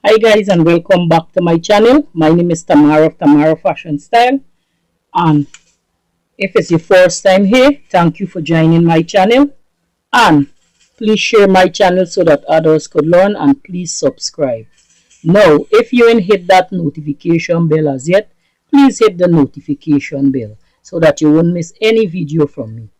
Hi guys, and welcome back to my channel. My name is Tamara of Tamara Fashion Style, and if it's your first time here, thank you for joining my channel, and please share my channel so that others could learn, and please subscribe. Now if you ain't hit that notification bell as yet, please hit the notification bell so that you won't miss any video from me.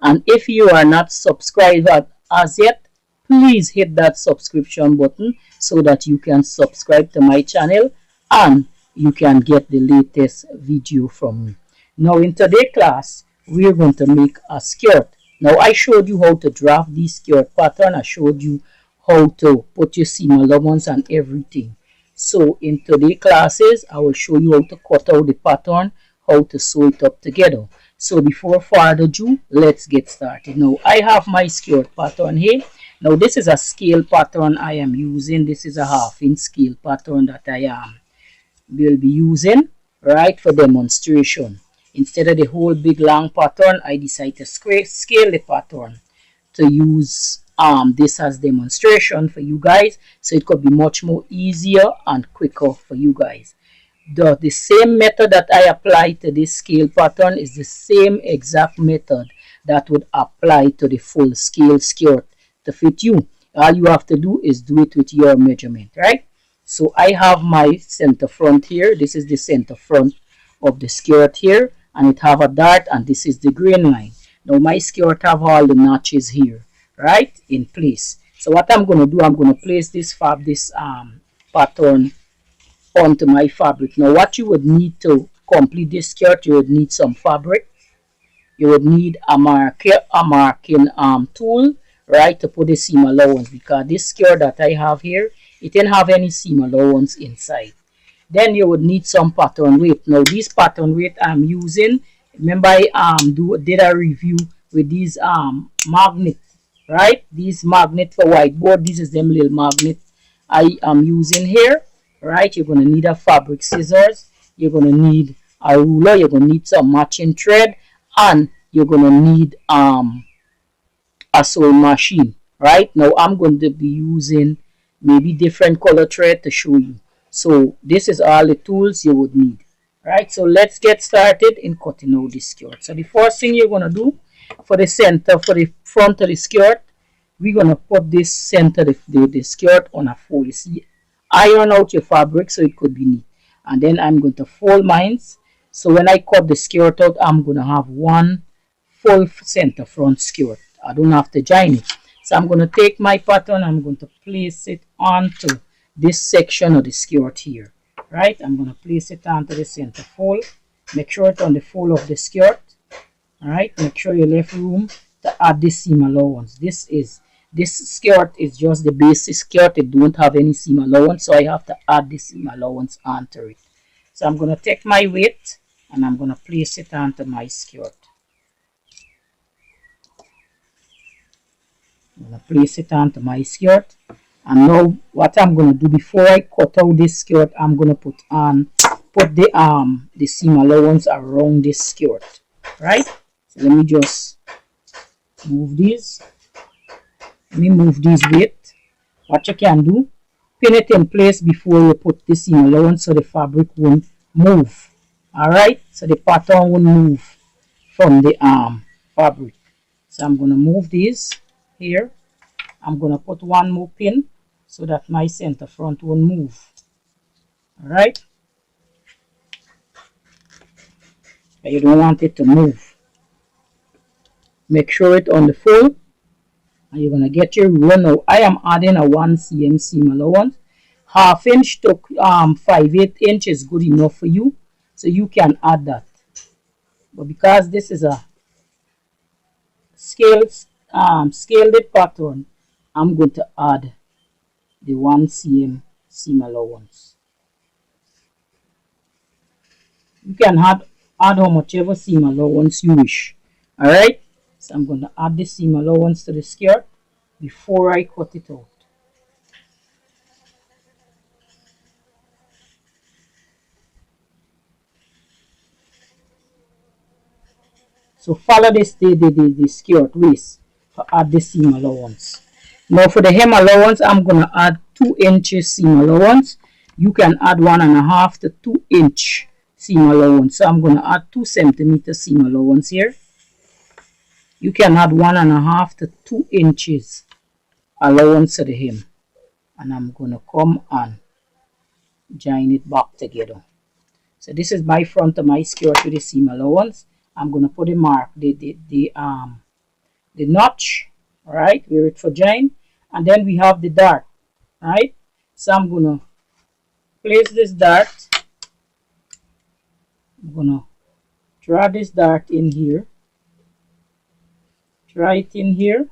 And if you are not subscribed as yet, please hit that subscription button so that you can subscribe to my channel and you can get the latest video from me. Now in today's class, we're going to make a skirt. Now I showed you how to draft this skirt pattern. I showed you how to put your seam allowance and everything. So in today's classes, I will show you how to cut out the pattern, how to sew it up together. So before further ado, let's get started. Now I have my skirt pattern here. Now this is a scale pattern I am using. This is a 1/2 inch scale pattern that I will be using right for demonstration. Instead of the whole big long pattern, I decided to scale the pattern to use this as demonstration for you guys, so it could be much more easier and quicker for you guys. The same method that I apply to this scale pattern is the same exact method that would apply to the full scale skirt to fit you. All you have to do is do it with your measurement, right? So I have my center front here. This is the center front of the skirt here, and it have a dart, and this is the grain line. Now my skirt have all the notches here, right, in place. So what I'm going to do, I'm going to place this pattern onto my fabric. Now what you would need to complete this skirt, you would need some fabric. You would need a marking tool, right, to put the seam allowance, because this skirt that I have here, it didn't have any seam allowance inside. Then you would need some pattern weight. Now this pattern weight I'm using, remember I did a review with these magnet, right? These magnet for whiteboard. This is them little magnet I am using here, right? You're going to need a fabric scissors, you're going to need a ruler, you're going to need some matching thread, and you're going to need a sewing machine. Right now I'm going to be using maybe different color thread to show you. So this is all the tools you would need. Right, so let's get started in cutting out this skirt. So the first thing you're going to do for the center, for the front of the skirt, we're going to put this center of the skirt on a fold. You see, iron out your fabric so it could be neat. And then I'm going to fold mine. So when I cut the skirt out, I'm going to have one full center front skirt. I don't have to join it. So I'm going to take my pattern, I'm going to place it onto this section of the skirt here. Right, I'm going to place it onto the center fold. Make sure it's on the fold of the skirt. Alright, make sure you left room to add the seam allowance. This skirt is just the basic skirt. It don't have any seam allowance, so I have to add the seam allowance onto it. So I'm going to take my weight and I'm going to place it onto my skirt. I'm going to place it onto my skirt. And now what I'm going to do, before I cut out this skirt, I'm going to put the seam allowance around this skirt. Right? So let me just move these. Let me move these weight. What you can do, pin it in place before you put the seam allowance so the fabric won't move. Alright? So the pattern won't move from the fabric. So I'm going to move these here. I'm going to put one more pin so that my center front won't move. Alright? You don't want it to move. Make sure it's on the fold. And you're going to get your ruler. Now I am adding a 1 cm seam allowance. 1/2 inch to 5/8 inch is good enough for you. So you can add that. But because this is a scaled pattern, I'm going to add the 1 cm seam allowance. You can add how much ever seam allowance you wish. Alright, so I'm going to add the seam allowance to the skirt before I cut it out. So follow the skirt waist to add the seam allowance. Now for the hem allowance, I'm going to add 2 inches seam allowance. You can add 1.5 to 2 inch seam allowance. So I'm going to add 2 centimeter seam allowance here. You can add 1.5 to 2 inches allowance to the hem. And I'm going to come and join it back together. So this is my front of my skirt with the seam allowance. I'm going to put the mark, the notch, right, where it for join. And then we have the dart, right? So I'm going to place this dart. I'm going to draw this dart in here. Draw it in here.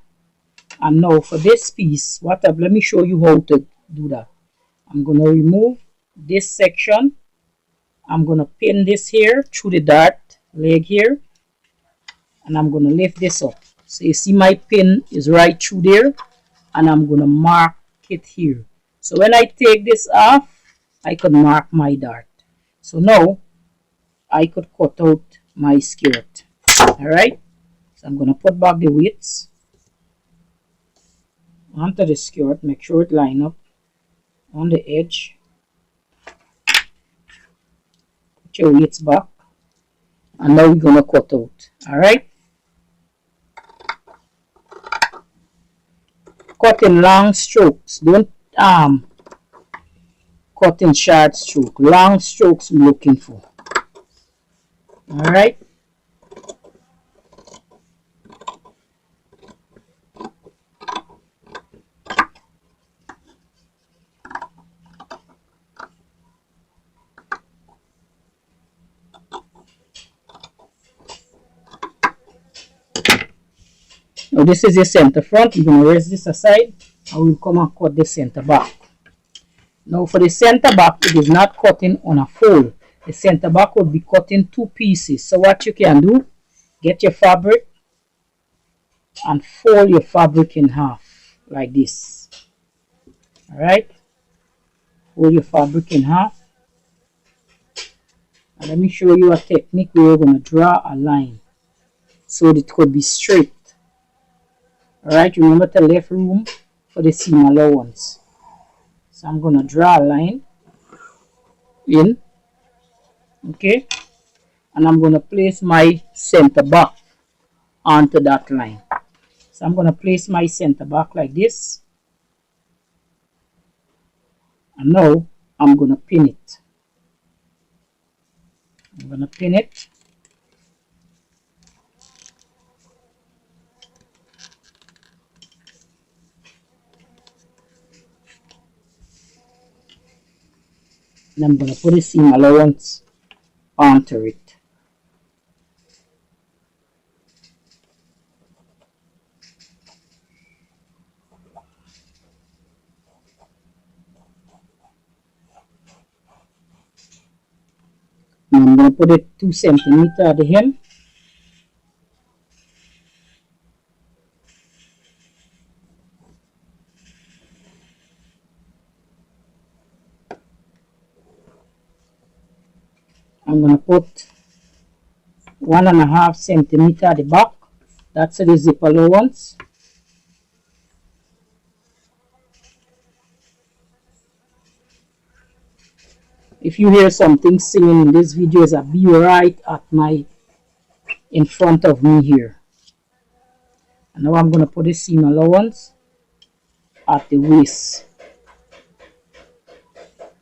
And now for this piece, let me show you how to do that. I'm going to remove this section. I'm going to pin this here through the dart leg here. And I'm going to lift this up. So you see my pin is right through there. And I'm going to mark it here. So when I take this off, I could mark my dart. So now I could cut out my skirt. Alright. So I'm going to put back the weights onto the skirt. Make sure it line up on the edge. Put your weights back. And now we're going to cut out. Alright. Cut in long strokes. Don't cut in short stroke. Long strokes we're looking for. Alright. Now this is the center front. We're going to raise this aside and we'll come and cut the center back. Now for the center back, it is not cutting on a fold. The center back will be cut in 2 pieces. So what you can do, get your fabric and fold your fabric in half like this. Alright, fold your fabric in half. And let me show you a technique where you're going to draw a line so that it could be straight. Alright, remember to leave room for the seam allowance. So I'm going to draw a line in. Okay. And I'm going to place my center back onto that line. So I'm going to place my center back like this. And now I'm going to pin it. I'm going to pin it. And I'm going to put a seam allowance onto it. And I'm going to put it 2 centimeters at the hem. I'm going to put 1.5 centimeters at the back. That's the zip allowance. If you hear something singing in this video, is be right at in front of me here. And now I'm going to put the seam allowance at the waist.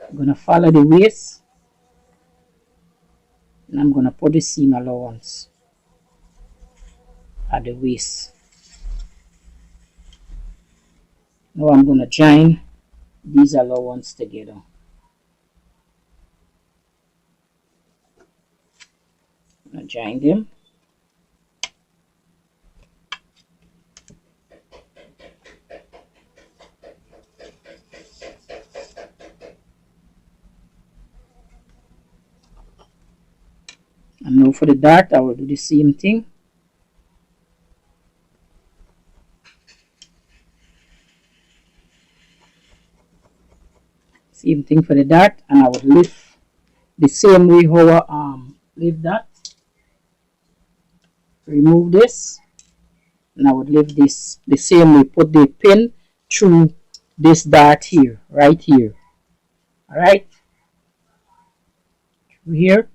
I'm going to follow the waist. And I'm going to put the seam allowance at the waist. Now I'm going to join these allowance together. I'm going to join them. And now for the dart, I will do the same thing. Same thing for the dart, and I would lift the same way how I lift that. Remove this, and I would lift this the same way. Put the pin through this dart here, right here. All right, through here,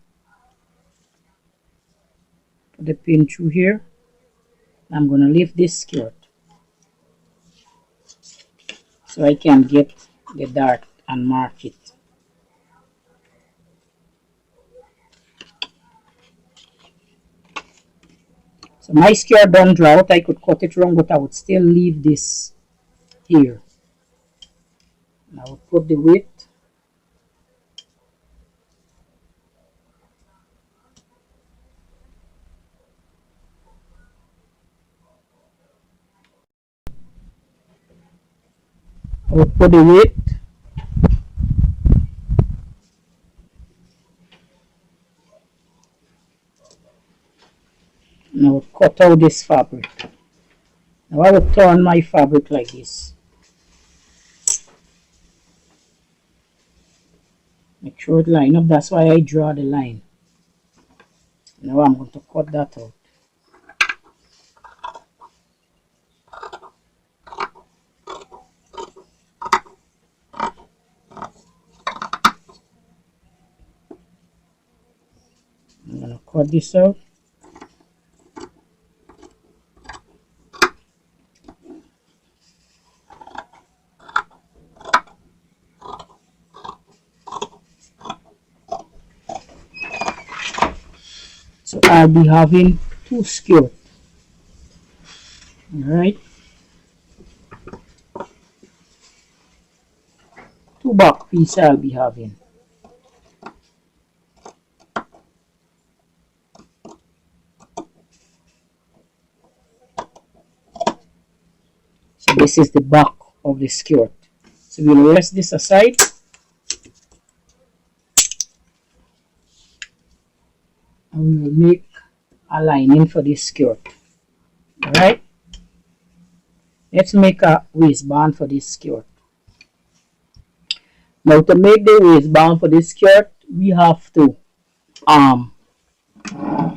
put the pin through here. I'm gonna lift this skirt so I can get the dart and mark it. So my skirt done dry out. I could cut it wrong, but I would still leave this here. And I would put the width. I would put the width. And I would cut out this fabric. Now I would turn my fabric like this. Make sure it line up. That's why I draw the line. Now I'm going to cut that out. I'm going to cut this out. So I'll be having two skirts. Alright. Two back pieces I'll be having. So this is the back of the skirt. So we'll rest this aside. And we will make a lining for this skirt. Alright. Let's make a waistband for this skirt. Now to make the waistband for this skirt, we have to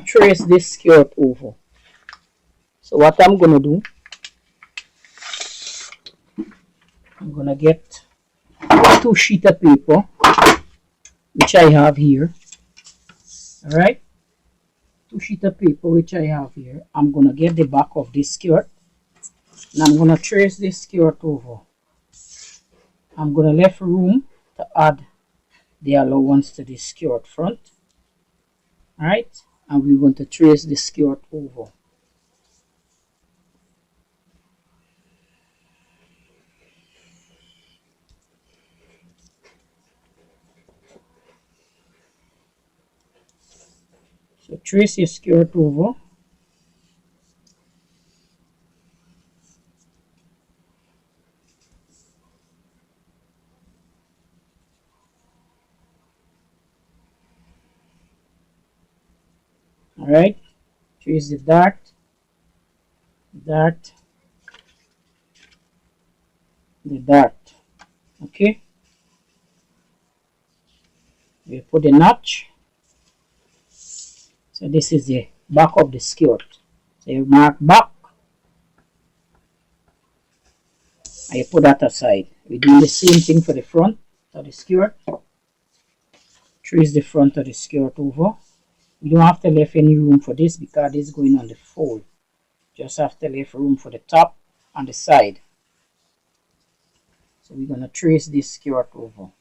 trace this skirt over. So what I'm gonna do, I'm gonna get 2 sheets of paper, which I have here. Alright, 2 sheets of paper which I have here. I'm gonna get the back of this skirt and I'm gonna trace this skirt over. I'm gonna leave room to add the allowance to the skirt front. Alright, and we're going to trace the skirt over. So trace your skirt over. Alright, trace the dart, the dart. Okay, we put the notch. So this is the back of the skirt. So you mark back and you put that aside. We do the same thing for the front of the skirt. Trace the front of the skirt over. You don't have to leave any room for this because this is going on the fold. Just have to leave room for the top and the side. So we're going to trace this skirt over.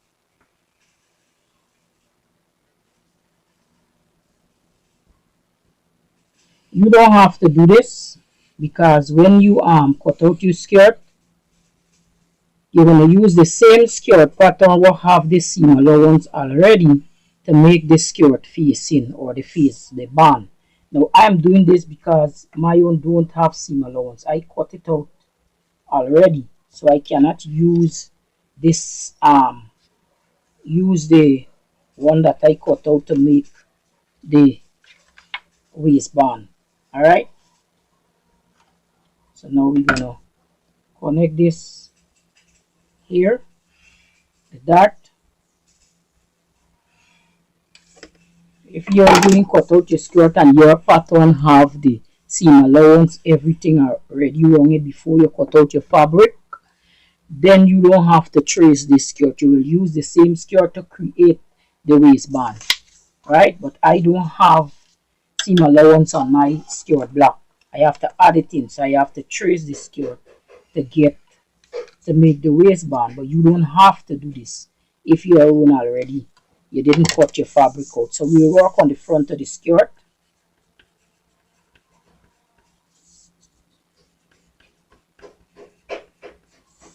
You don't have to do this because when you cut out your skirt, you're going to use the same skirt pattern will have the seam allowance already to make the skirt facing or the face, the band. Now I'm doing this because my own don't have seam allowance. I cut it out already, so I cannot use this use the one that I cut out to make the waistband. Alright, so now we're gonna connect this here, the dart. If you're doing cut out your skirt and your pattern have the seam allowance, everything already wrong it before you cut out your fabric, then you don't have to trace this skirt. You will use the same skirt to create the waistband, right? But I don't have seam allowance on my skirt block. I have to add it in, so I have to trace the skirt to make the waistband. But you don't have to do this if you are on already. You didn't cut your fabric out. So we'll work on the front of the skirt.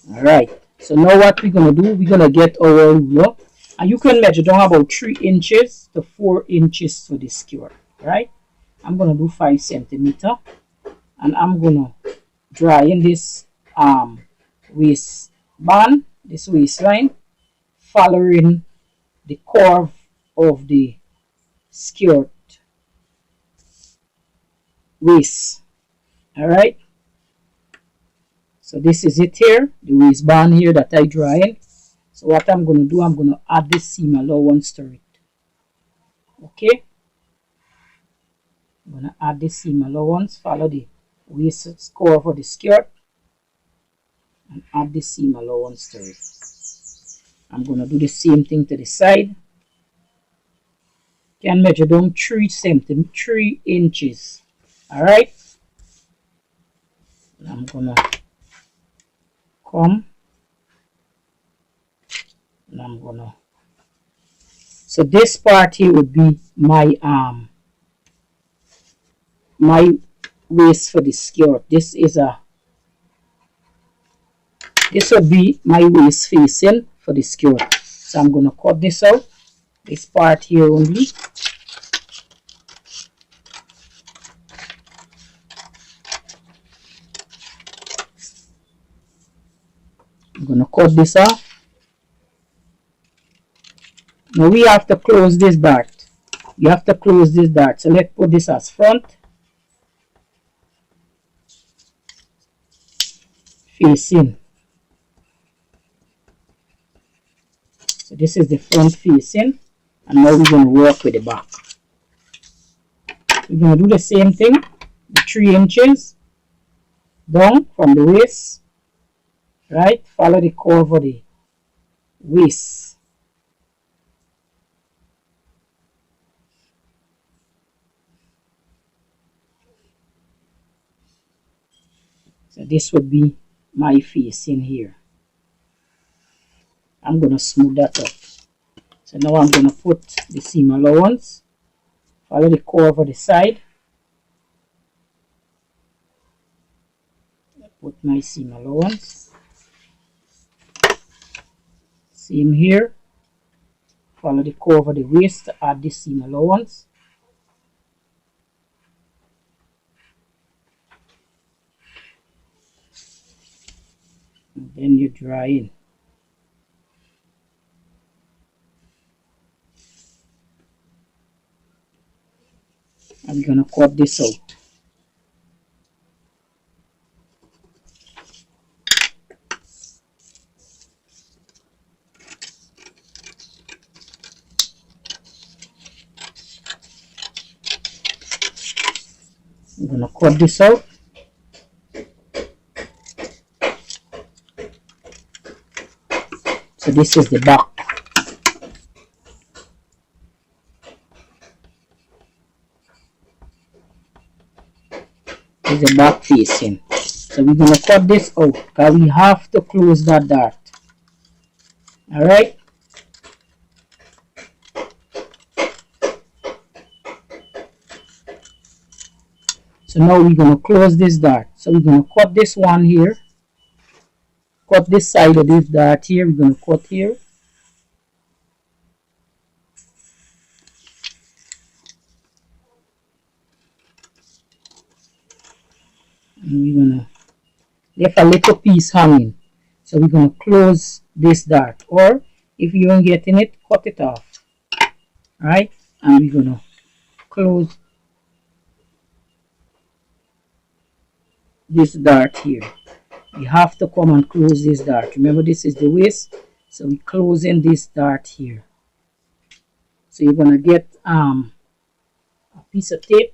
Alright, so now what we're gonna do, we're gonna get our ruler, and you can measure down about 3 inches to 4 inches for the skirt. Right, I'm gonna do 5 centimeter, and I'm gonna draw in this waistband, this waistline, following the curve of the skirt waist. Alright, so this is it here, the waistband here that I draw in. So what I'm going to do, I'm going to add this seam allowance to it. Okay, I'm going to add this seam allowance, follow the waist curve for the skirt, and add the seam allowance to it. I'm going to do the same thing to the side. Can measure down 3 inches. Alright, I'm going to come, and I'm going to, so this part here would be my my waist for the skirt. This would be my waist facing for the skirt. So I'm going to cut this out, this part here only. I'm going to cut this off. Now we have to close this dart. You have to close this dart. So let's put this as front facing. So this is the front facing, and now we're going to work with the back. We're going to do the same thing, the 3 inches down from the waist, right? Follow the curve of the waist. So this would be my facing here. I'm going to smooth that up. So now I'm going to put the seam allowance, follow the curve of the side, put my seam allowance, same here, follow the curve of the waist to add the seam allowance, and then you draw in. I'm going to cut this out. I'm going to cut this out. So this is the back. This is the back facing. So we're going to cut this out because we have to close that dart. Alright. So now we're going to close this dart. So we're going to cut this one here. Cut this side of this dart here. We're going to cut here. And we're going to leave a little piece hanging. So we're going to close this dart. Or if you aren't getting it, cut it off. Alright. And we're going to close this dart here. You have to come and close this dart. Remember, this is the waist, so we're closing this dart here. So you're gonna get a piece of tape,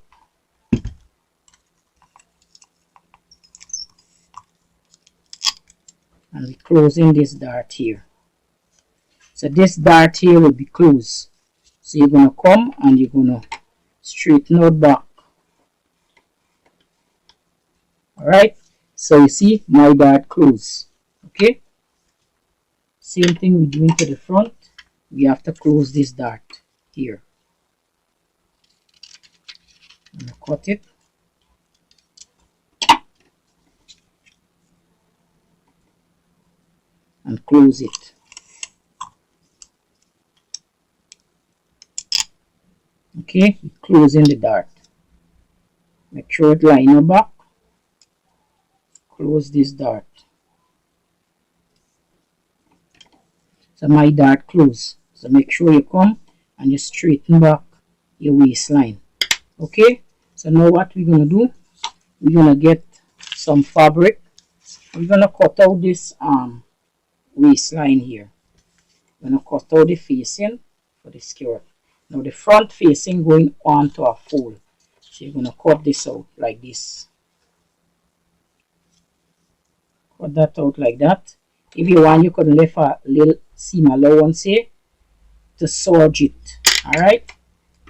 and we're closing this dart here. So this dart here will be closed. So you're going to come and you're going to straighten out back. Alright, so you see my dart close. Okay, same thing we're doing to the front. We have to close this dart here. I'm going to cut it. And close it. Okay, closing the dart. Make sure it line up back. Close this dart. So my dart close. So make sure you come and you straighten back your waistline. Okay, so now what we're gonna do, we're gonna get some fabric. We're gonna cut out this waistline here. We're gonna cut out the facing for the skirt. Now the front facing going onto a fold. So you're gonna cut this out like this. Cut that out like that. If you want, you could leave a little seam allowance here to serge it. Alright?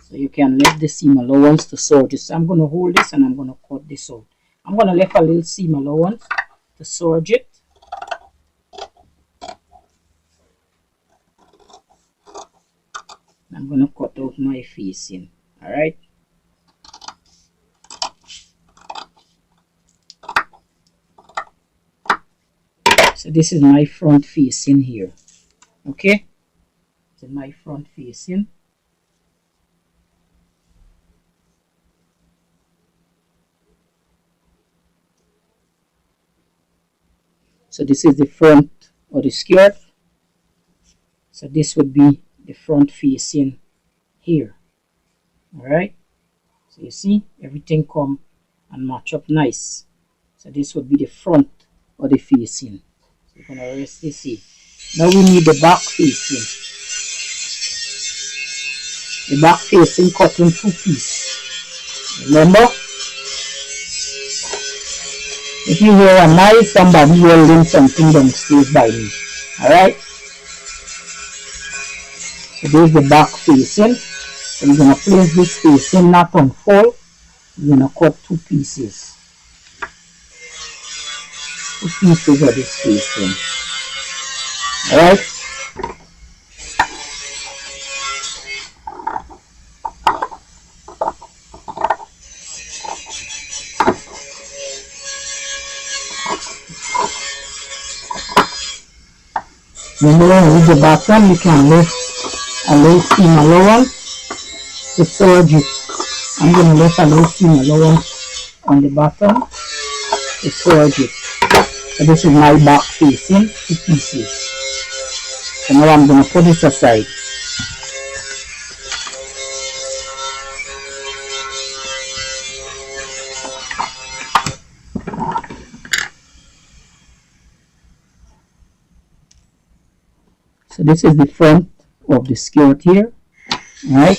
So you can leave the seam allowance to serge it. So I'm gonna hold this and I'm gonna cut this out. I'm gonna leave a little seam allowance to serge it. I'm gonna cut out my facing. Alright? So this is my front facing here. Okay? This is my front facing. So this is the front of the skirt. So this would be the front facing here. Alright? So you see, everything come and match up nice. So this would be the front of the facing. So we're gonna rest this here. Now we need the back facing. The back facing cut in 2 pieces. Remember? If you hear a noise, somebody holding something downstairs by me. Alright? So there's the back facing. So we're going to place this facing not on fold. We're going to cut 2 pieces. 2 pieces of this facing. Alright? Remember, with the bottom, you can lift a little seam allowance to serge it. I'm going to lift a little seam allowance on the bottom to serge it. So this is my back facing, 2 pieces. So now I'm going to put this aside. So this is the front of the skirt here, right?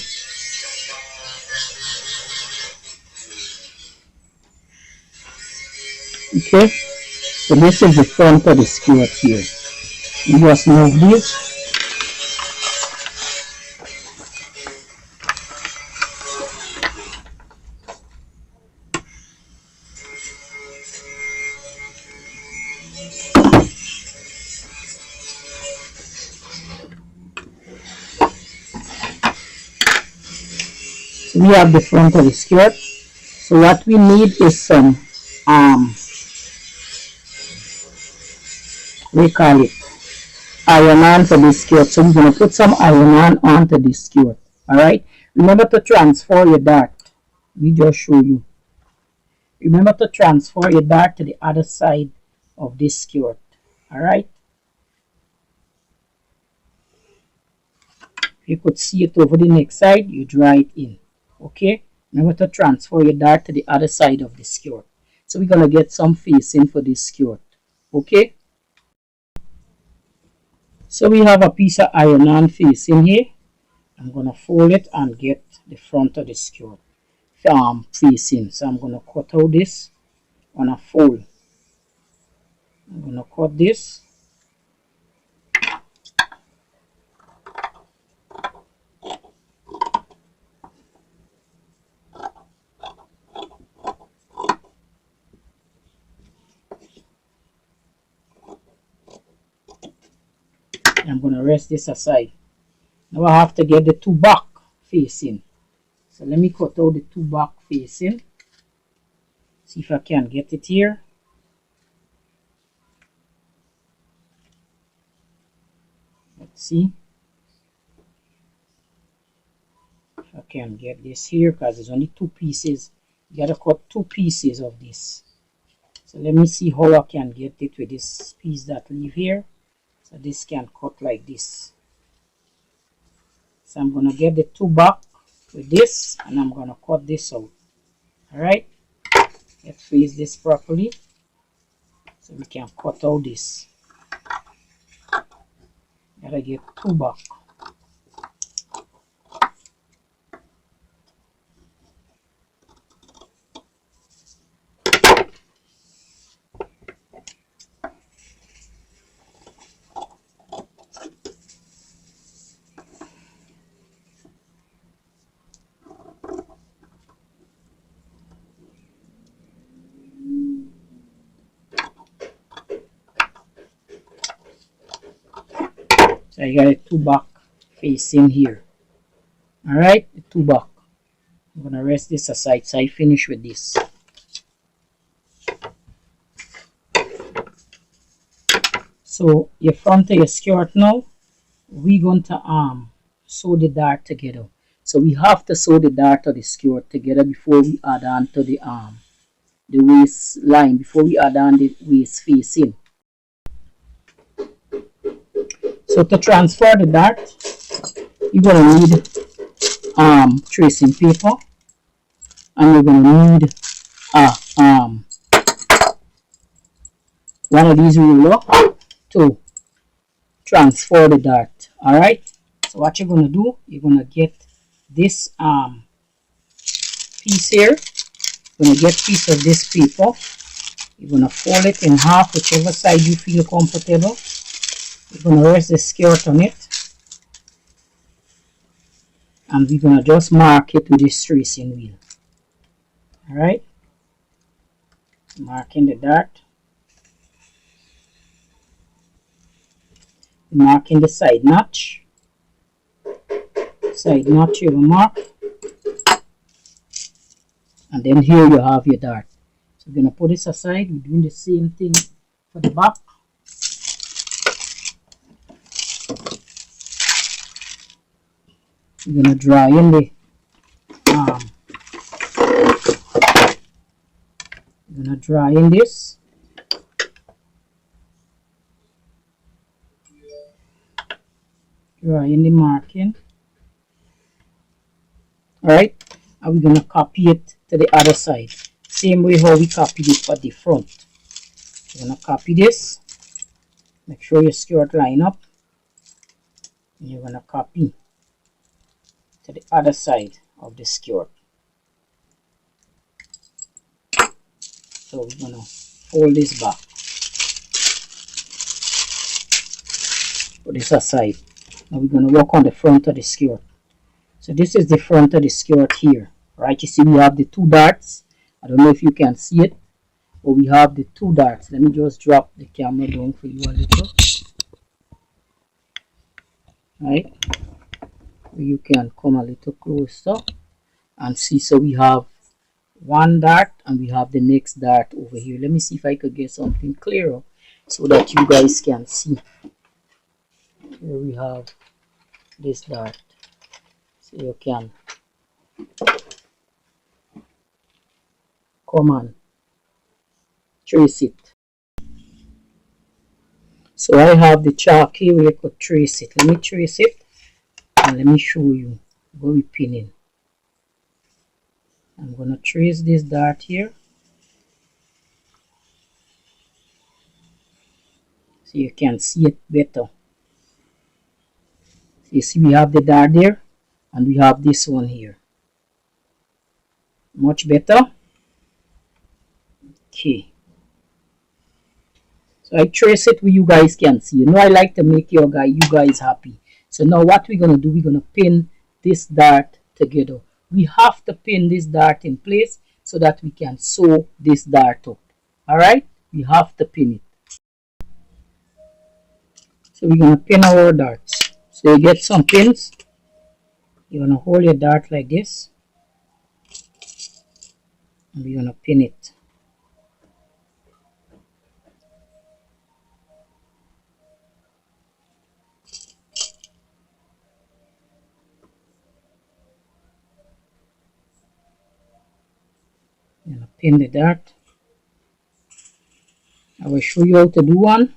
Okay, so this is the front of the skirt here. You just move this. So we have the front of the skirt. So what we need is some we call it iron on for this skirt. So we're going to put some iron on onto this skirt. Alright, remember to transfer your dart. We just show you. Remember to transfer your dart to the other side of this skirt. Alright, you could see it over the next side, you draw it in. Okay, remember to transfer your dart to the other side of the skirt. So we're going to get some facing for this skirt. Okay, so we have a piece of iron-on facing here. I'm going to fold it and get the front of the skirt facing. So I'm going to cut out this on a fold. I'm going to cut this I'm going to rest this aside. Now I have to get the two back facing. So let me cut out the two back facing. See if I can get it here. Let's see if I can get this here, because there's only two pieces. You gotta cut two pieces of this. So let me see how I can get it with this piece that leave here. So this can cut like this. So I'm gonna get the two back with this, and I'm gonna cut this out. Alright, let's face this properly so we can cut out this. Gotta get two back. So I got a two back facing here. Alright, the two back. I'm gonna rest this aside so I finish with this. So your front of your skirt now, we're going to sew the dart together. So we have to sew the dart of the skirt together before we add on to the waistline, before we add on the waist facing. So to transfer the dart, you're gonna need tracing paper, and you're gonna need one of these ruler to transfer the dart. Alright, so what you're gonna do, you're gonna get this piece here. You're gonna get a piece of this paper. You're gonna fold it in half, whichever side you feel comfortable. You're gonna rest the skirt on it, and we're gonna just mark it with this tracing wheel. Alright, marking the dart, marking the side notch. Side notch you will mark, and then here you have your dart. So we're gonna put this aside. We're doing the same thing for the back. We're gonna draw in the we're gonna draw in this. Draw in the marking. Alright, and we're gonna copy it to the other side. Same way how we copied it for the front. You're gonna copy this. Make sure your skirt line up. And you're gonna copy to the other side of the skirt. So we're gonna fold this back. Put this aside. Now we're gonna work on the front of the skirt. So this is the front of the skirt here. Right, you see we have the two darts. I don't know if you can see it, but we have the two darts. Let me just drop the camera down for you a little. Right, you can come a little closer and see. So we have one dart and we have the next dart over here. Let me see if I could get something clearer so that you guys can see. Here we have this dart, so you can come and trace it. So I have the chalk here where you could trace it. Let me trace it and let me show you where we pin in. I'm gonna trace this dart here so you can see it better. So you see we have the dart there and we have this one here. Much better. Okay. So I trace it where you guys can see. You know I like to make you guys happy. So now what we're gonna do, we're gonna pin this dart together. We have to pin this dart in place so that we can sew this dart up. Alright? We have to pin it. So we're going to pin our darts. So you get some pins. You're going to hold your dart like this. And we're going to pin it. You're going to pin the dart. I will show you how to do one.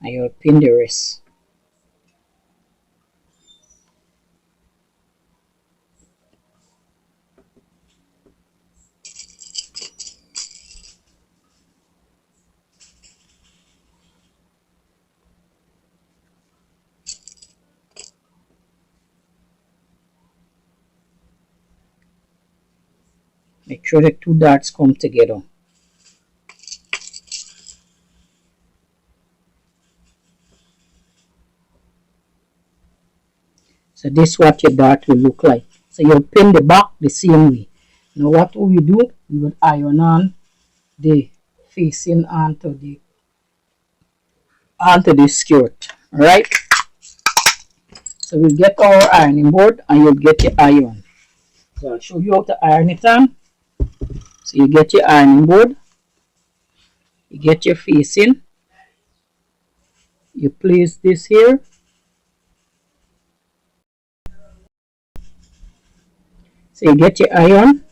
And you'll pin the rest. Make sure the two darts come together. So this is what your dart will look like. So you'll pin the back the same way. Now what will we do? We will iron on the facing onto the skirt. Alright? So we'll get our ironing board and you'll get your iron. So I'll show you how to iron it on. So you get your ironing board, you get your facing, you place this here, so you get your iron,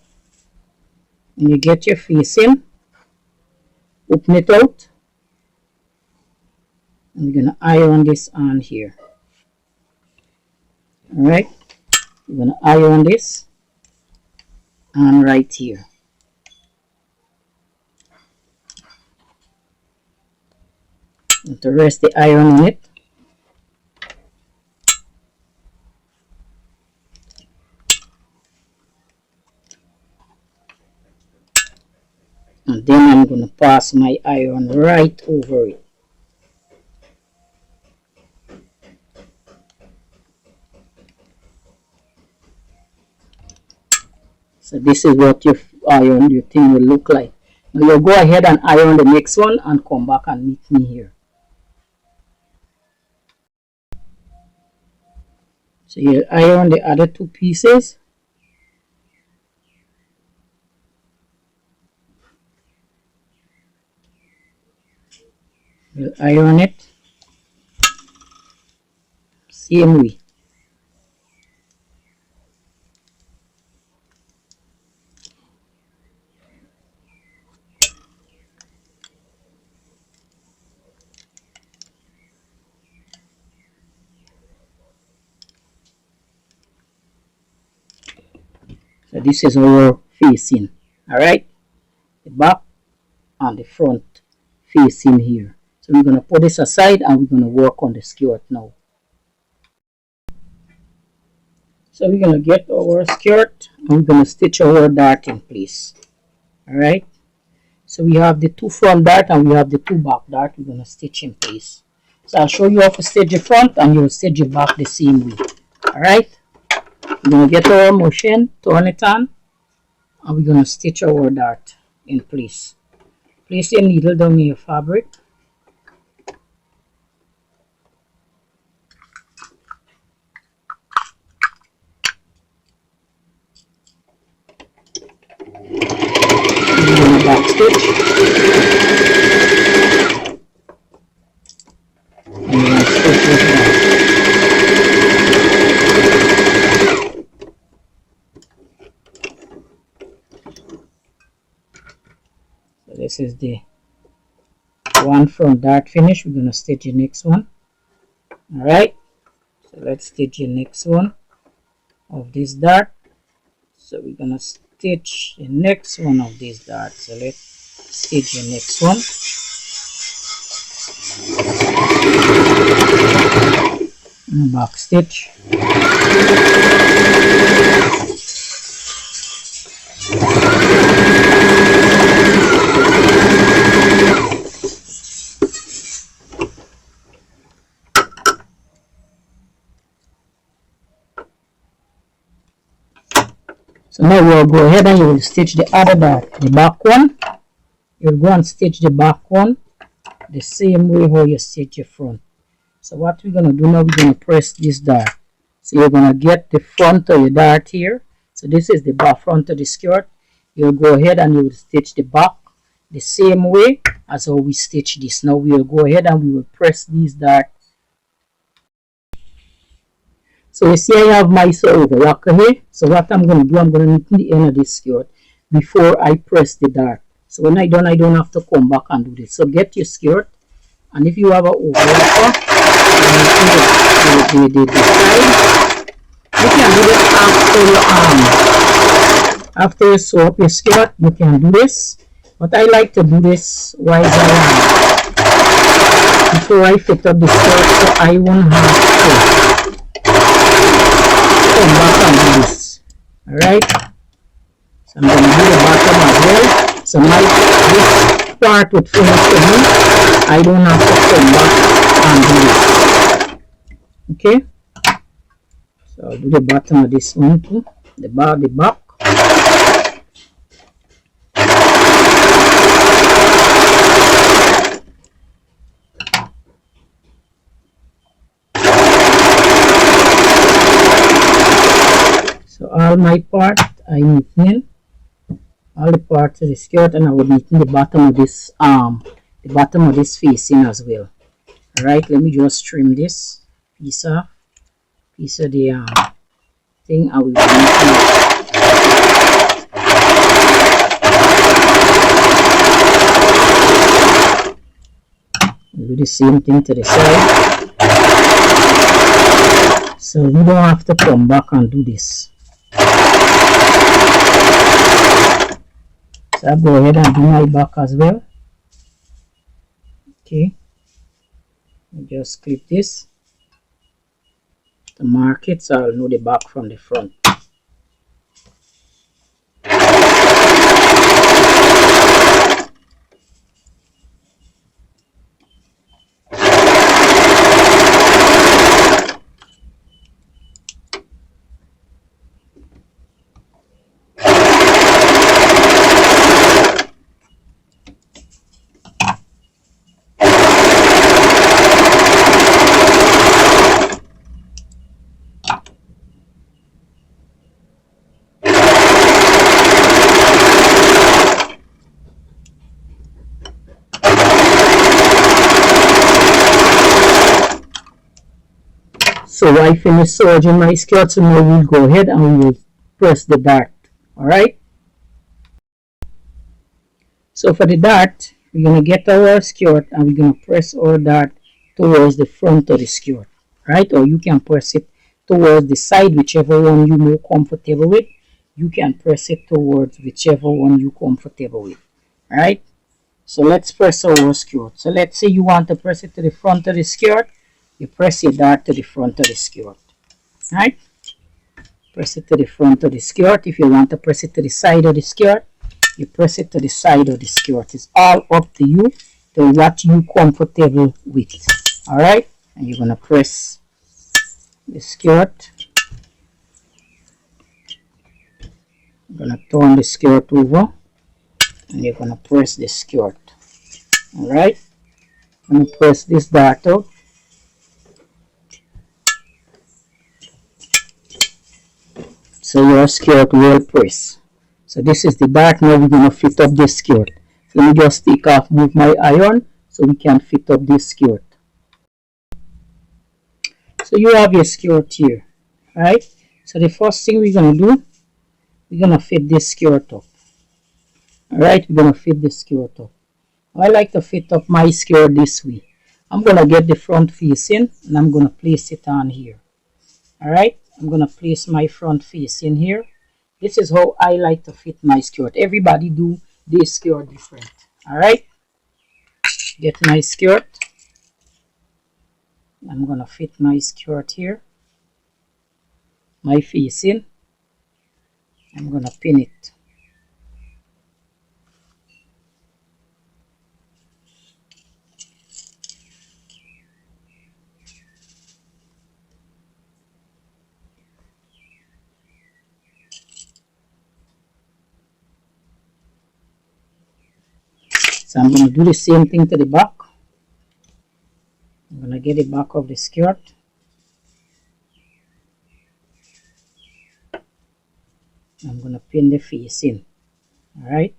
and you get your facing, open it out, and we're going to iron this on here. Alright, we're going to iron this on right here. And to rest the iron on it. And then I'm going to pass my iron right over it. So this is what your thing will look like. Now you'll go ahead and iron the next one and come back and meet me here. So you iron the other two pieces. We'll iron it same way. So this is our facing. Alright, the back and the front facing here. So we're going to put this aside and we're going to work on the skirt now. So we're going to get our skirt and we're going to stitch our dart in place. Alright, so we have the two front dart and we have the two back dart. We're going to stitch in place. So I'll show you how to stitch the front and you'll stitch the back the same way. Alright, we're going to get our machine, turn it on, and we're going to stitch our dart in place. Place your needle down in your fabric. Back stitch, and we're going to stitch this back. So this is the one front dart finish. We're going to stitch the next one. Alright, so let's stitch the next one of this dart. So we're going to stitch the next one of these darts. So let's stitch the next one. And back stitch. So now we'll go ahead and you will stitch the other dart, the back one. You'll go and stitch the back one the same way how you stitch your front. So what we're gonna do now, we're gonna press this dart. So you're gonna get the front of your dart here. So this is the back front of the skirt. You'll go ahead and you will stitch the back the same way as how we stitch this. Now we will go ahead and we will press these dart. So you see I have my overlocker here. So what I'm going to do, I'm going to knit the end of this skirt before I press the dart. So when I done, I don't have to come back and do this. So get your skirt, and if you have an overlocker, the side, you can do this after your after you sew up your skirt. You can do this, but I like to do this while before I fit up the skirt, so I won't have to come back and do this. Alright, so I'm going to do the bottom as well. So this part would finish for me. I don't have to come back and do this. Okay, so I'll do the bottom of this one too, the back. So all my part I knit in, all the parts of the skirt, and I would knit in the bottom of this facing as well. Alright, let me just trim this piece of the thing, I will do the same thing to the side, so we don't have to come back and do this. So I'll go ahead and do my back as well. Okay, I just clip this to mark it so I'll know the back from the front. So I finished sewing my skirt, so now we'll go ahead and we will press the dart. Alright, so for the dart, we're going to get our skirt and we're going to press our dart towards the front of the skirt, right? Or you can press it towards the side, whichever one you're more comfortable with. You can press it towards whichever one you're comfortable with. Alright, so let's press our skirt. So let's say you want to press it to the front of the skirt. You press your dart to the front of the skirt. Right? Press it to the front of the skirt. If you want to press it to the side of the skirt, you press it to the side of the skirt. It's all up to you, to what you're comfortable with. Alright? And you're going to press the skirt. You're going to turn the skirt over. And you're going to press the skirt. Alright? I'm going to press this dart out. So your skirt will press. So this is the dart. Now we're going to fit up this skirt. So let me just take off, move my iron so we can fit up this skirt. So you have your skirt here. Right? So the first thing we're going to do, we're going to fit this skirt up. Alright, we're going to fit this skirt up. I like to fit up my skirt this way. I'm going to get the front facing and I'm going to place it on here. Alright, I'm going to place my front facing here. This is how I like to fit my skirt. Everybody do this skirt different. Alright, get my skirt. I'm going to fit my skirt here. My facing. I'm going to pin it. So I'm going to do the same thing to the back. I'm going to get the back of the skirt. I'm gonna pin the face in. All right,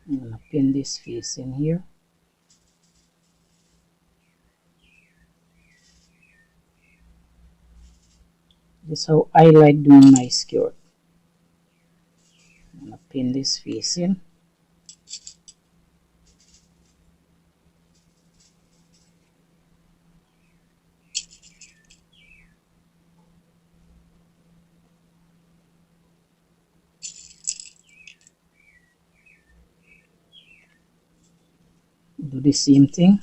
I'm gonna pin this face in here. This is how I like doing my skirt. I'm gonna pin this face in. Do the same thing.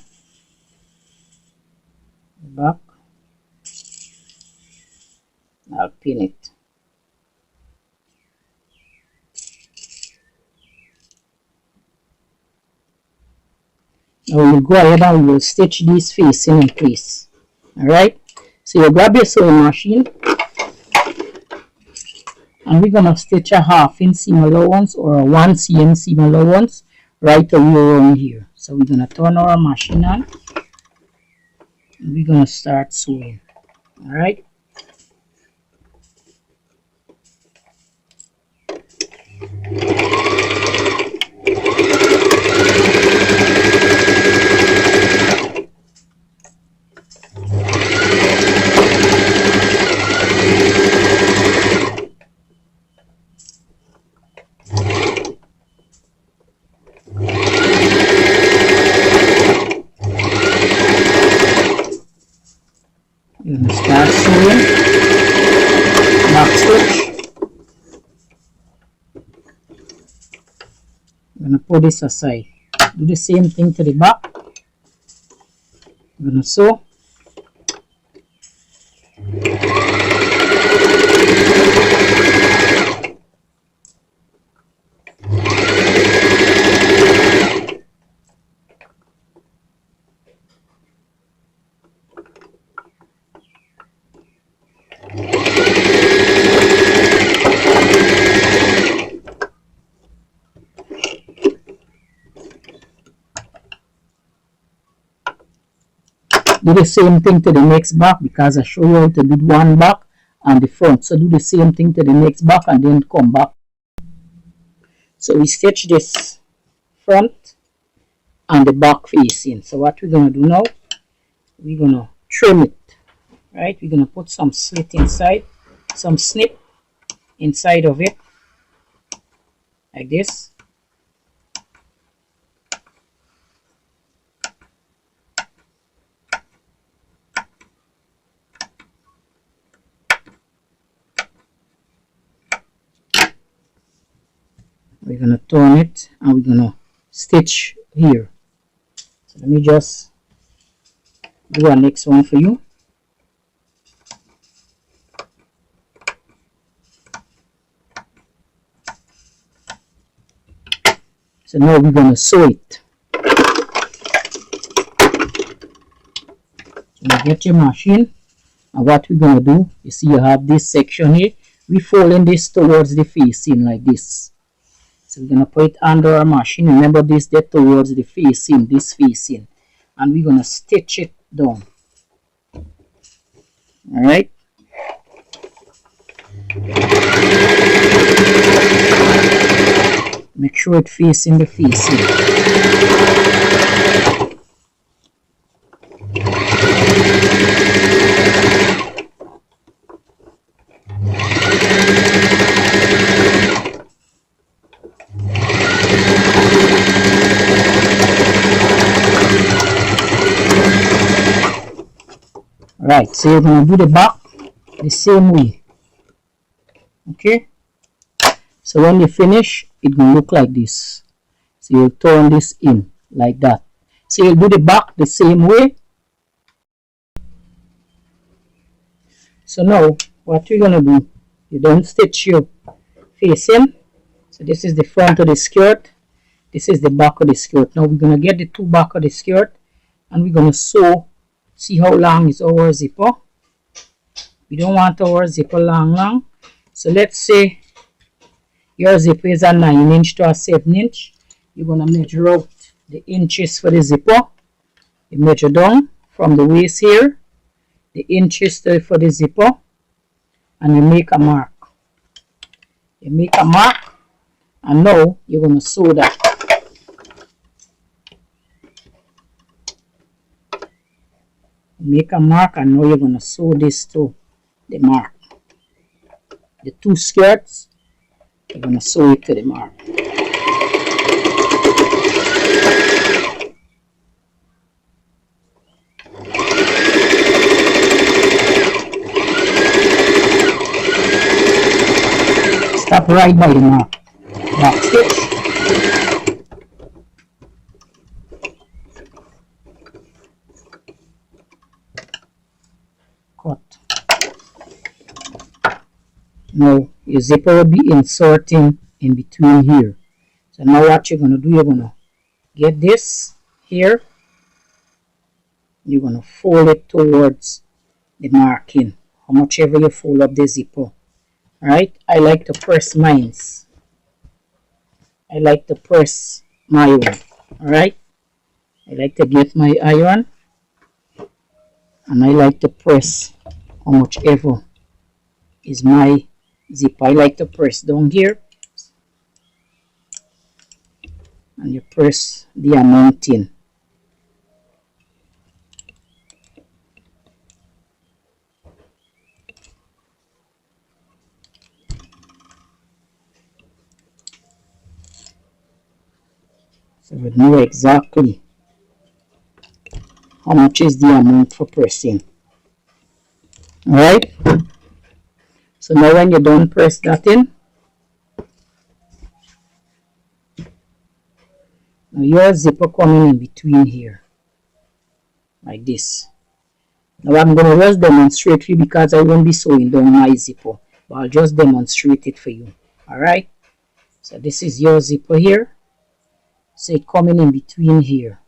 Back. I'll pin it. Now we'll go ahead and we'll stitch these facing in place. Alright, so you grab your sewing machine and we're gonna stitch a 1/2 inch seam allowance or a 1 cm seam allowance right away around here. So we're gonna turn our machine on and we're gonna start sewing. Alright. You're going to start sewing, back stitch. I'm going to put this aside. Do the same thing to the back. I'm going to sew. Do the same thing to the next back because I show you how to do one back and the front. So do the same thing to the next back and then come back. So we stitch this front and the back facing. So what we're going to do now, we're going to trim it. Right? We're going to put some slit inside, some snip inside of it like this. We're going to turn it and we're going to stitch here. So let me just do a next one for you. So now we're going to sew it. So you get your machine and what we're going to do, you see you have this section here. We're folding this towards the facing like this. So we're going to put it under our machine. Remember this there towards the facing, this facing. And we're going to stitch it down. Alright. Make sure it facing the facing. Right, so you're going to do the back the same way. Okay, so when you finish, it will look like this. So you'll turn this in like that. So you'll do the back the same way. So now, what you're going to do, you don't stitch your facing. So this is the front of the skirt. This is the back of the skirt. Now we're going to get the two back of the skirt and we're going to sew. See how long is our zipper. We don't want our zipper long. So let's say your zipper is a 9 inch to a 7 inch. You're going to measure out the inches for the zipper. You measure down from the waist here, the inches for the zipper, and you make a mark. You make a mark, and now you're going to sew that. Make a mark, and now you're going to sew this to the mark. The two skirts, you're going to sew it to the mark. Stop right by the mark. Back stitch. Cut. Now your zipper will be inserting in between here. So now what you're going to do, you're going to get this here. You're going to fold it towards the marking, how much ever you fold up the zipper. Alright, I like to press mines. I like to press my one. Alright, I like to get my iron, and I like to press how much ever is my zipper. I like to press down here, and you press the amount in. So we know exactly how much is the amount for pressing. Alright, so now when you don't press that in, now your zipper coming in between here like this. Now I'm going to just demonstrate for you because I won't be sewing down my zipper, but I'll just demonstrate it for you. Alright, so this is your zipper here. So it coming in between here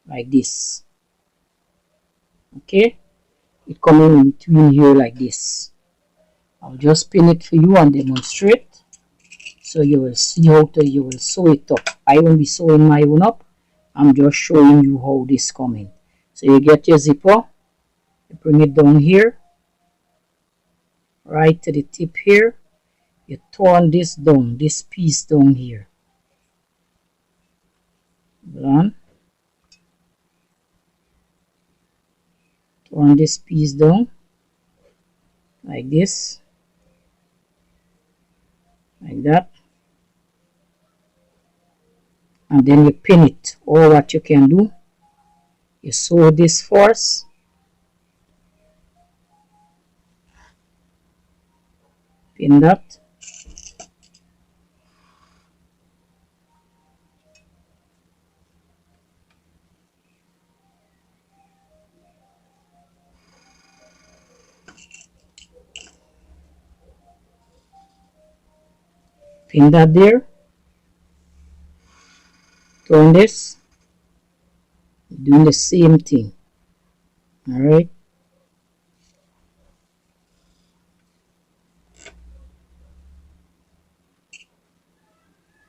like this. Okay, it coming in between here like this. I'll just pin it for you and demonstrate, so you will see how you will sew it up. I won't be sewing my own up. I'm just showing you how this coming. So you get your zipper, you bring it down here, right to the tip here. You turn this down, this piece down here. Turn this piece down like this, like that, and then you pin it. Or what you can do, you sew this first, pin that, pin that there, turn this, doing the same thing. Alright,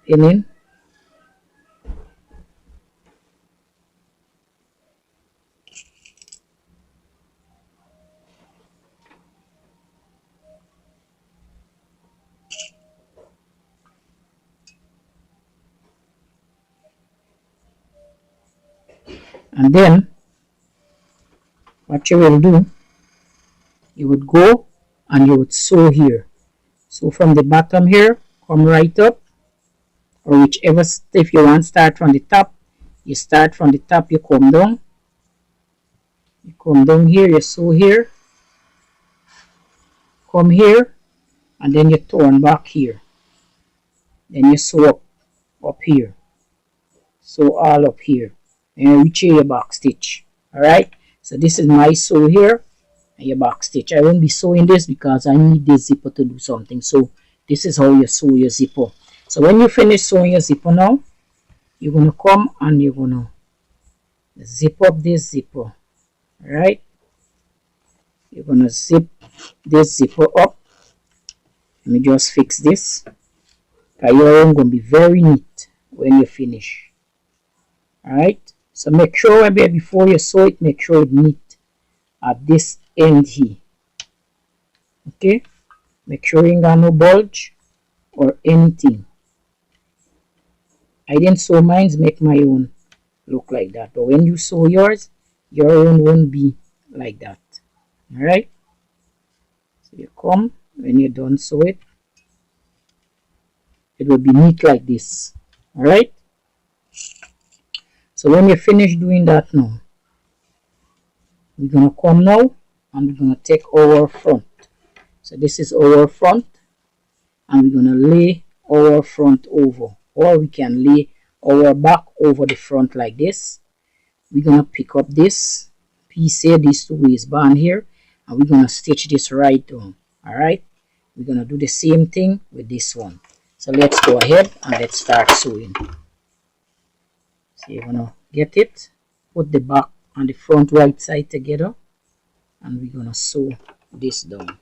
pinning, and then what you will do, you would go and you would sew here. So from the bottom here, come right up, or whichever, if you want start from the top, you start from the top, you come down here, you sew here, come here, and then you turn back here, then you sew up here, sew all up here, and you reach your back stitch. Alright, so this is my sew here and your back stitch. I won't be sewing this because I need this zipper to do something. So this is how you sew your zipper. So when you finish sewing your zipper now, you're going to come and you're going to zip up this zipper. Alright, you're going to zip this zipper up. Let me just fix this, because your own going to be very neat when you finish. Alright, So make sure before you sew it, make sure it meet at this end here. Okay, make sure you ain't got no bulge or anything. I didn't sew mine, make my own look like that, but when you sew yours, your own won't be like that. All right, so you come, when you're done sew it, it will be neat like this. All right, so when you finish doing that now, we're gonna come now and we're gonna take our front. So this is our front, and we're gonna lay our front over, or we can lay our back over the front like this. We're gonna pick up this piece here, these two waistband here, and we're gonna stitch this right down. All right, we're gonna do the same thing with this one. So let's go ahead and let's start sewing. So you're gonna get it, put the back and the front right side together, and we're gonna sew this down.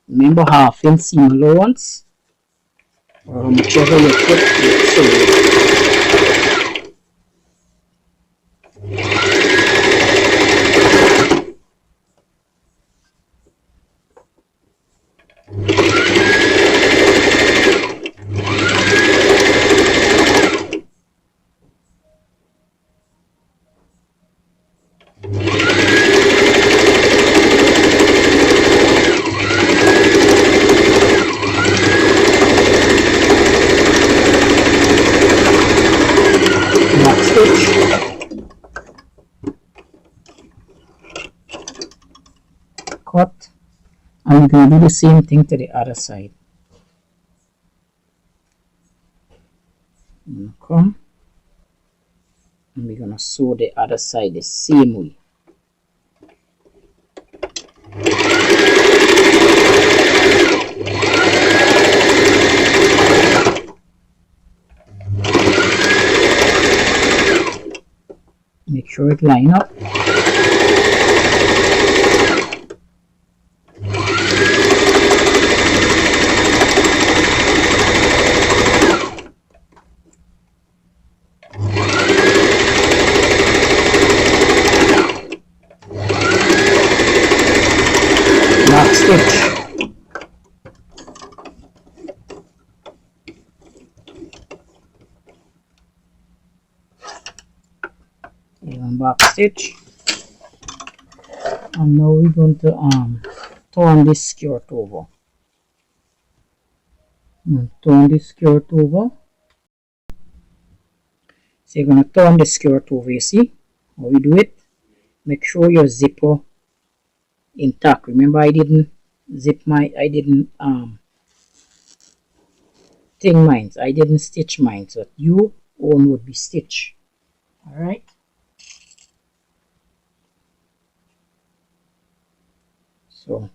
Remember, half inch seam allowance, or whichever you put, you sew. Cut, and we're going to do the same thing to the other side. I'm going to come and we're going to sew the other side the same way. Make sure it line up. Back stitch. Even back stitch. And now we're going to turn this skirt over. Turn this skirt over. So you're going to turn the skirt over, you see how we do it. Make sure your zipper intact. Remember, I didn't zip my, I didn't thing mine, I didn't stitch mine, so your own would be stitched. All right. So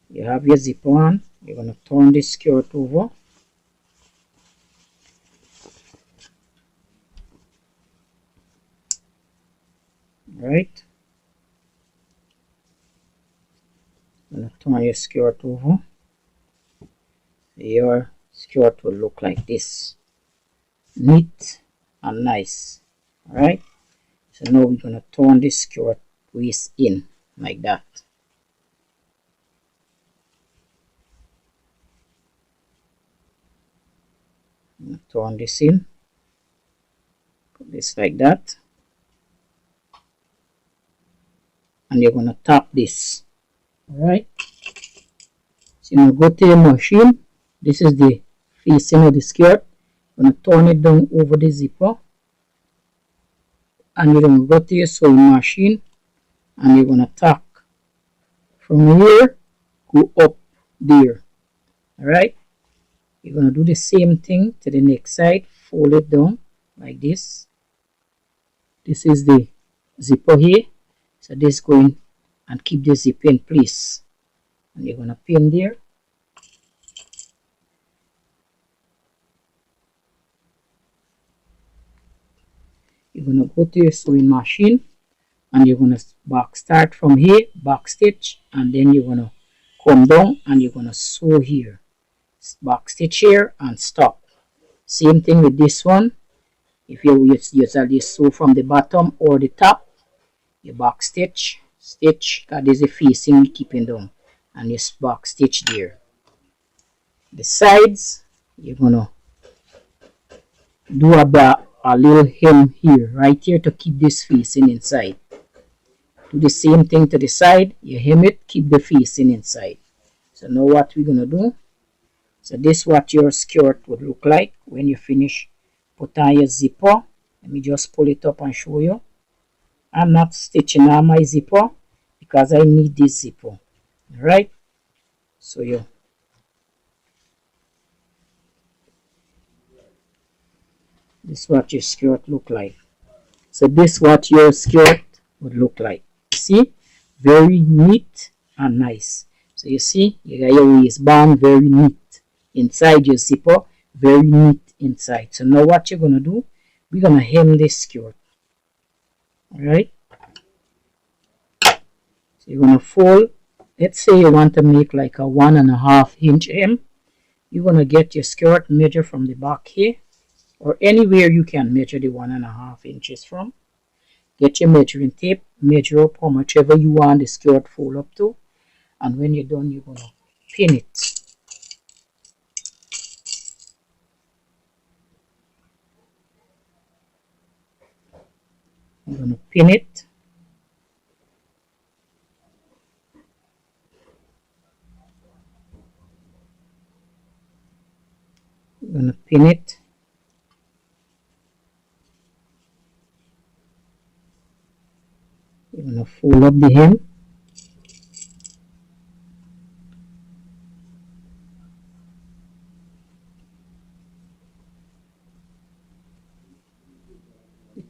you have your zipper on. You're going to turn this skirt over. Right. Going to turn your skirt over. Your skirt will look like this, neat and nice. All right. So now we're going to turn this skirt waist in like that. Turn this in, put this like that, and you're going to tap this. All right, so you go to your machine. This is the facing of the skirt. You're going to turn it down over the zipper, and you're going to go to your sewing machine, and you're going to tack from here, go up there. All right. You're going to do the same thing to the next side. Fold it down like this. This is the zipper here. So this going and keep the zip in place. And you're going to pin there. You're going to go to your sewing machine. And you're going to back start from here, back stitch. And then you're going to come down and you're going to sew here. Back stitch here and stop. Same thing with this one. If you usually sew from the bottom or the top, you back stitch, that is the facing we keeping down, and you back stitch there. The sides, you're gonna do a little hem here, right here, to keep this facing inside. Do the same thing to the side, you hem it, keep the facing inside. So now what we're gonna do, so this is what your skirt would look like when you finish. Put on your zipper. Let me just pull it up and show you. I'm not stitching on my zipper because I need this zipper. Alright? So this is what your skirt look like. So this is what your skirt would look like. See? Very neat and nice. So you see, you got your waistband very neat inside your zipper, very neat inside. So now what you're gonna do, we're gonna hem this skirt. Alright? So you're gonna fold. Let's say you want to make like a 1.5 inch hem. You're gonna get your skirt, measure from the back here, or anywhere you can measure the 1.5 inches from. Get your measuring tape, measure up how much ever you want the skirt fold up to, and when you're done, you're gonna pin it. I'm gonna pin it. I'm gonna pin it. You're gonna fold up the hem.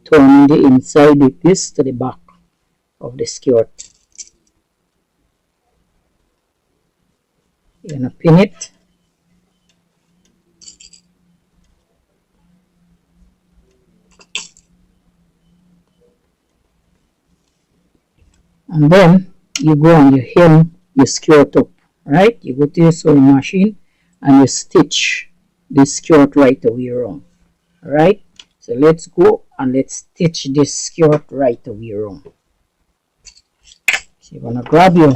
Turning the inside like this to the back of the skirt. You're gonna pin it. And then you go and you hem your skirt up, right? You go to your sewing machine and you stitch this skirt right away around, alright? So let's go and let's stitch this skirt right away around. So you're gonna grab your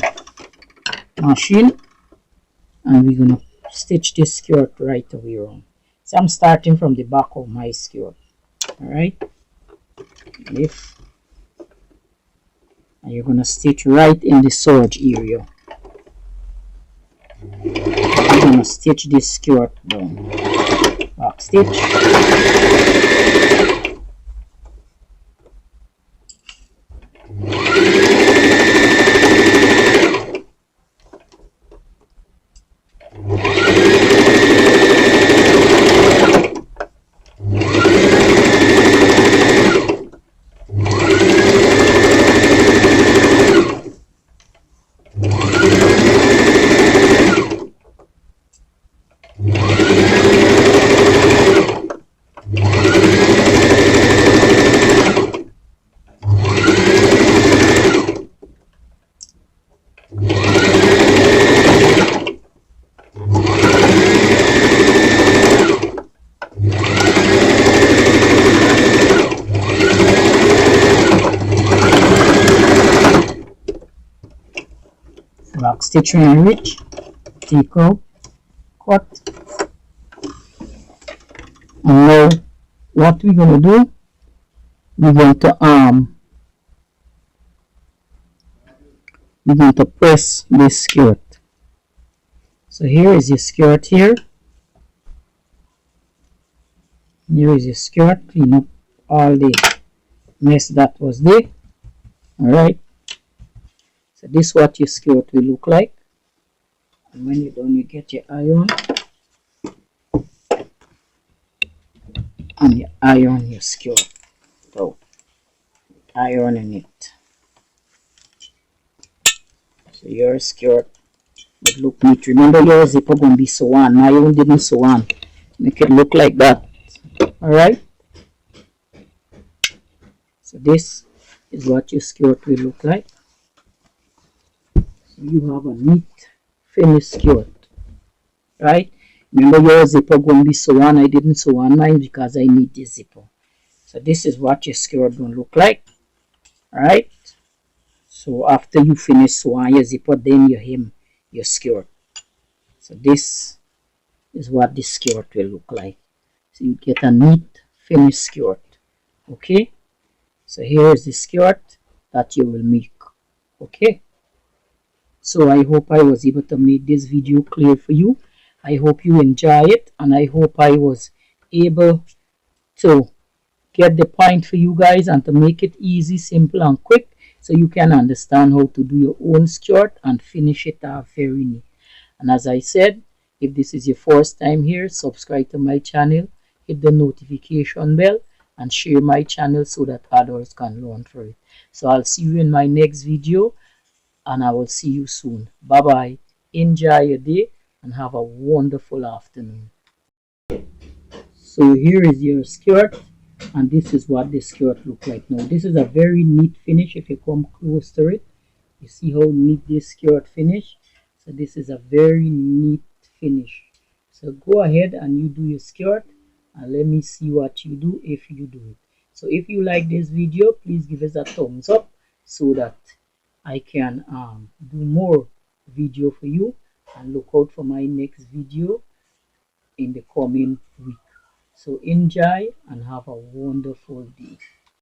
machine and we're gonna stitch this skirt right away around. So I'm starting from the back of my skirt, alright? Lift. And you're gonna stitch right in the serge area. You're gonna stitch this skirt down. Back stitch. Back stitch and reach, take out, cut. And now what we're gonna do, we're going to press this skirt. So here is your skirt here. Here is your skirt. Clean up all the mess that was there. Alright. So this is what your skirt will look like. And when you're done, you get your iron. And you iron your skirt. So ironing it. So your skirt would look neat. Remember your zipper gonna be sewn on. My own didn't sew on. Make it look like that. Alright. So this is what your skirt will look like. So you have a neat finished skirt. Right? Remember your zipper gonna be sewn on. I didn't sew on mine because I need this zipper. So this is what your skirt gonna look like. Alright. So after you finish sewing your zipper, then you hem your skirt. So this is what the skirt will look like. So you get a neat finished skirt. Okay. So here is the skirt that you will make. Okay. So I hope I was able to make this video clear for you. I hope you enjoy it, and I hope I was able to get the point for you guys and to make it easy, simple and quick, so you can understand how to do your own skirt and finish it off very neat. And as I said, if this is your first time here, subscribe to my channel, hit the notification bell, and share my channel so that others can learn from it. So I'll see you in my next video, and I will see you soon. Bye bye. Enjoy your day and have a wonderful afternoon. So here is your skirt, and this is what the skirt look like. Now this is a very neat finish. If you come close to it, you see how neat this skirt finish. So this is a very neat finish. So go ahead and you do your skirt, and let me see what you do if you do it. So if you like this video, please give us a thumbs up so that I can do more video for you, and look out for my next video in the coming week. So enjoy and have a wonderful day.